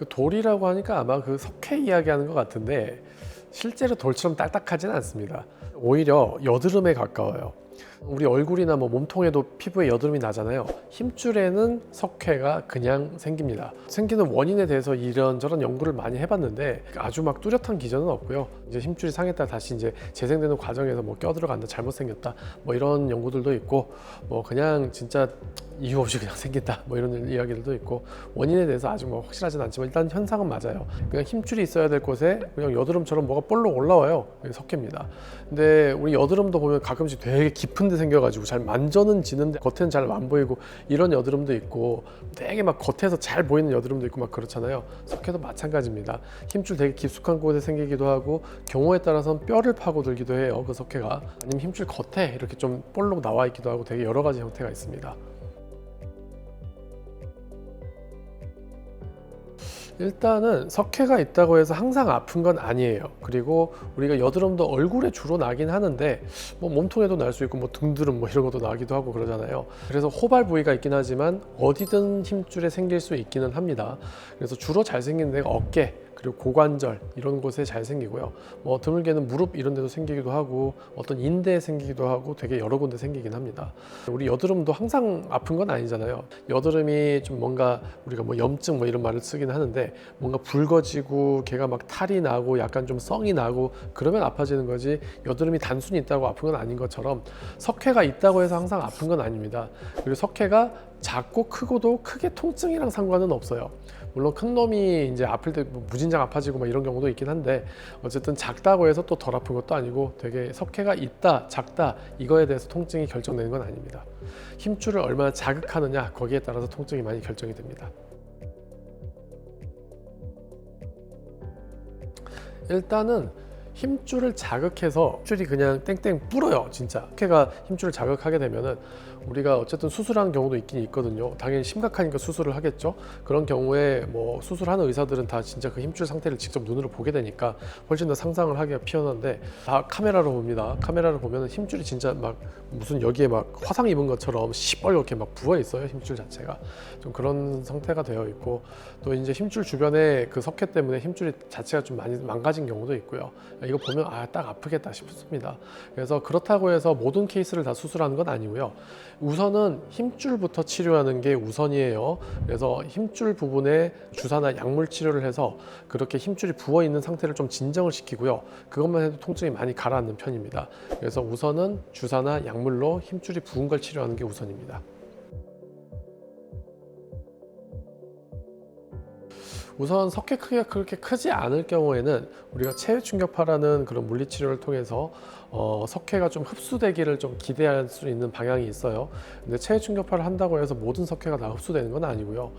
그 돌이라고 하니까 아마 그 석회 이야기하는 것 같은데 실제로 돌처럼 딱딱하지는 않습니다. 오히려 여드름에 가까워요. 우리 얼굴이나 뭐 몸통에도 피부에 여드름이 나잖아요. 힘줄에는 석회가 그냥 생깁니다. 생기는 원인에 대해서 이런저런 연구를 많이 해봤는데 아주 막 뚜렷한 기전은 없고요. 이제 힘줄이 상했다 다시 이제 재생되는 과정에서 뭐 껴들어간다, 잘못 생겼다, 뭐 이런 연구들도 있고, 뭐 그냥 진짜 이유 없이 그냥 생긴다, 뭐 이런 이야기들도 있고, 원인에 대해서 아직 뭐 확실하진 않지만 일단 현상은 맞아요. 그냥 힘줄이 있어야 될 곳에 그냥 여드름처럼 뭐가 볼록 올라와요. 그게 석회입니다. 근데 우리 여드름도 보면 가끔씩 되게 깊은 데 생겨가지고 잘 만져는 지는데 겉에는 잘 안 보이고 이런 여드름도 있고, 되게 막 겉에서 잘 보이는 여드름도 있고 막 그렇잖아요. 석회도 마찬가지입니다. 힘줄 되게 깊숙한 곳에 생기기도 하고, 경우에 따라서는 뼈를 파고들기도 해요, 그 석회가. 아니면 힘줄 겉에 이렇게 좀 볼록 나와 있기도 하고, 되게 여러 가지 형태가 있습니다. 일단은 석회가 있다고 해서 항상 아픈 건 아니에요. 그리고 우리가 여드름도 얼굴에 주로 나긴 하는데 뭐 몸통에도 날 수 있고 뭐 등드름 뭐 이런 것도 나기도 하고 그러잖아요. 그래서 호발 부위가 있긴 하지만 어디든 힘줄에 생길 수 있기는 합니다. 그래서 주로 잘 생기는 데가 어깨, 그리고 고관절 이런 곳에 잘 생기고요. 뭐 드물게는 무릎 이런 데도 생기기도 하고, 어떤 인대에 생기기도 하고, 되게 여러 군데 생기긴 합니다. 우리 여드름도 항상 아픈 건 아니잖아요. 여드름이 좀 뭔가 우리가 뭐 염증 뭐 이런 말을 쓰긴 하는데, 뭔가 붉어지고 걔가 막 탈이 나고 약간 좀 성이 나고 그러면 아파지는 거지, 여드름이 단순히 있다고 아픈 건 아닌 것처럼 석회가 있다고 해서 항상 아픈 건 아닙니다. 그리고 석회가 작고 크고도 크게 통증이랑 상관은 없어요. 물론 큰 놈이 이제 아플 때 무진장 아파지고 막 이런 경우도 있긴 한데, 어쨌든 작다고 해서 또 덜 아픈 것도 아니고, 되게 석회가 있다 작다 이거에 대해서 통증이 결정되는 건 아닙니다. 힘줄을 얼마나 자극하느냐 거기에 따라서 통증이 많이 결정이 됩니다. 일단은 힘줄을 자극해서 힘줄이 그냥 땡땡 불어요. 진짜 석회가 힘줄을 자극하게 되면은 우리가 어쨌든 수술하는 경우도 있긴 있거든요. 당연히 심각하니까 수술을 하겠죠. 그런 경우에 뭐 수술하는 의사들은 다 진짜 그 힘줄 상태를 직접 눈으로 보게 되니까 훨씬 더 상상을 하기가 편한데, 다 카메라로 봅니다. 카메라로 보면은 힘줄이 진짜 막 무슨 여기에 막 화상 입은 것처럼 시뻘겋게 막 부어 있어요. 힘줄 자체가 좀 그런 상태가 되어 있고, 또 이제 힘줄 주변에 그 석회 때문에 힘줄이 자체가 좀 많이 망가진 경우도 있고요. 이거 보면 딱 아프겠다 싶습니다. 그래서 그렇다고 해서 모든 케이스를 다 수술하는 건 아니고요. 우선은 힘줄부터 치료하는 게 우선이에요. 그래서 힘줄 부분에 주사나 약물 치료를 해서 그렇게 힘줄이 부어 있는 상태를 좀 진정을 시키고요. 그것만 해도 통증이 많이 가라앉는 편입니다. 그래서 우선은 주사나 약물로 힘줄이 부은 걸 치료하는 게 우선입니다. 우선 석회 크기가 그렇게 크지 않을 경우에는 우리가 체외 충격파라는 그런 물리치료를 통해서 석회가 좀 흡수되기를 좀 기대할 수 있는 방향이 있어요. 근데 체외 충격파를 한다고 해서 모든 석회가 다 흡수되는 건 아니고요.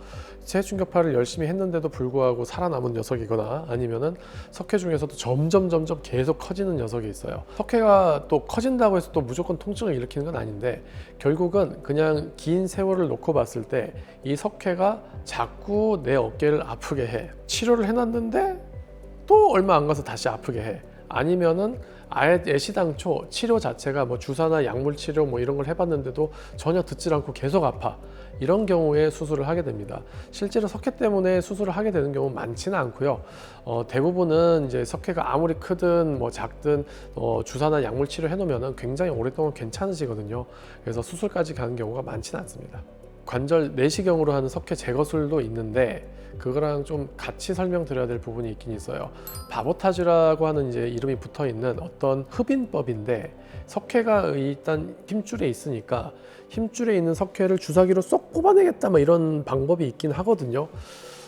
체외 충격파를 열심히 했는데도 불구하고 살아남은 녀석이거나, 아니면은 석회 중에서도 점점 계속 커지는 녀석이 있어요. 석회가 또 커진다고 해서 또 무조건 통증을 일으키는 건 아닌데, 결국은 그냥 긴 세월을 놓고 봤을 때 이 석회가 자꾸 내 어깨를 아프게 해. 치료를 해놨는데 또 얼마 안 가서 다시 아프게 해. 아니면은 아예 애시당초 치료 자체가 뭐 주사나 약물 치료 뭐 이런 걸 해봤는데도 전혀 듣질 않고 계속 아파. 이런 경우에 수술을 하게 됩니다. 실제로 석회 때문에 수술을 하게 되는 경우는 많지는 않고요. 대부분은 이제 석회가 아무리 크든 뭐 작든 주사나 약물 치료 해놓으면 굉장히 오랫동안 괜찮으시거든요. 그래서 수술까지 가는 경우가 많지는 않습니다. 관절 내시경으로 하는 석회 제거술도 있는데, 그거랑 좀 같이 설명드려야 될 부분이 있긴 있어요. 바보타주라고 하는 이제 이름이 붙어 있는 어떤 흡인법인데, 석회가 일단 힘줄에 있으니까 힘줄에 있는 석회를 주사기로 쏙 뽑아내겠다 뭐 이런 방법이 있긴 하거든요.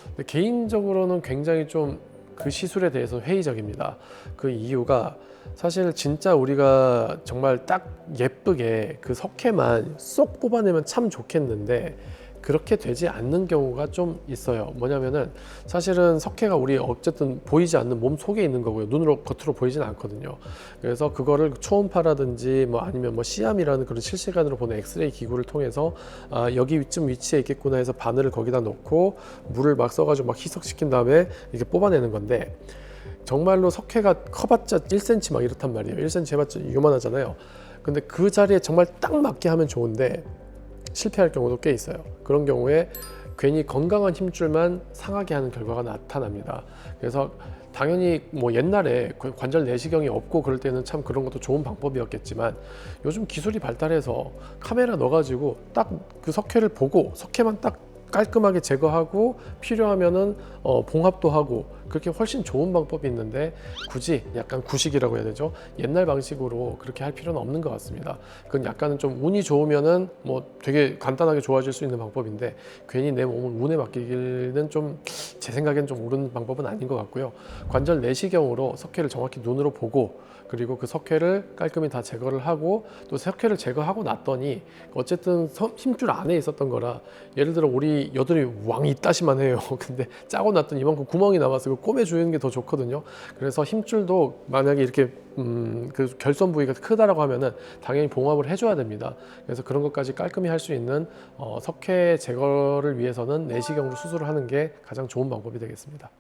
근데 개인적으로는 굉장히 좀 그 시술에 대해서 회의적입니다. 그 이유가 사실 진짜 우리가 정말 딱 예쁘게 그 석회만 쏙 뽑아내면 참 좋겠는데, 그렇게 되지 않는 경우가 좀 있어요. 뭐냐면은 사실은 석회가 우리 어쨌든 보이지 않는 몸 속에 있는 거고요. 눈으로 겉으로 보이진 않거든요. 그래서 그거를 초음파라든지 뭐 아니면 뭐 시암이라는 그런 실시간으로 보는 엑스레이 기구를 통해서 여기쯤 위치에 있겠구나 해서 바늘을 거기다 놓고 물을 막 써가지고 막 희석시킨 다음에 이렇게 뽑아내는 건데, 정말로 석회가 커봤자 1cm 막 이렇단 말이에요. 1cm 해봤자 요만하잖아요. 근데 그 자리에 정말 딱 맞게 하면 좋은데 실패할 경우도 꽤 있어요. 그런 경우에 괜히 건강한 힘줄만 상하게 하는 결과가 나타납니다. 그래서 당연히 뭐 옛날에 관절 내시경이 없고 그럴 때는 참 그런 것도 좋은 방법이었겠지만 요즘 기술이 발달해서 카메라 넣어가지고 딱 그 석회를 보고 석회만 딱 깔끔하게 제거하고 필요하면은 봉합도 하고 그렇게 훨씬 좋은 방법이 있는데 굳이 약간 구식이라고 해야 되죠. 옛날 방식으로 그렇게 할 필요는 없는 것 같습니다. 그건 약간은 좀 운이 좋으면은 뭐 되게 간단하게 좋아질 수 있는 방법인데 괜히 내 몸을 운에 맡기기는 좀 제 생각엔 좀 옳은 방법은 아닌 것 같고요. 관절 내시경으로 석회를 정확히 눈으로 보고 그리고 그 석회를 깔끔히 다 제거를 하고 또 석회를 제거하고 났더니 어쨌든 힘줄 안에 있었던 거라 예를 들어 우리 여드름이 왕 이따시만 해요. 근데 짜고 났더니 이만큼 구멍이 남아서 그걸 꼬매주는 게 더 좋거든요. 그래서 힘줄도 만약에 이렇게 그 결손 부위가 크다라고 하면은 당연히 봉합을 해줘야 됩니다. 그래서 그런 것까지 깔끔히 할 수 있는 석회 제거를 위해서는 내시경으로 수술을 하는 게 가장 좋은 방법이 되겠습니다.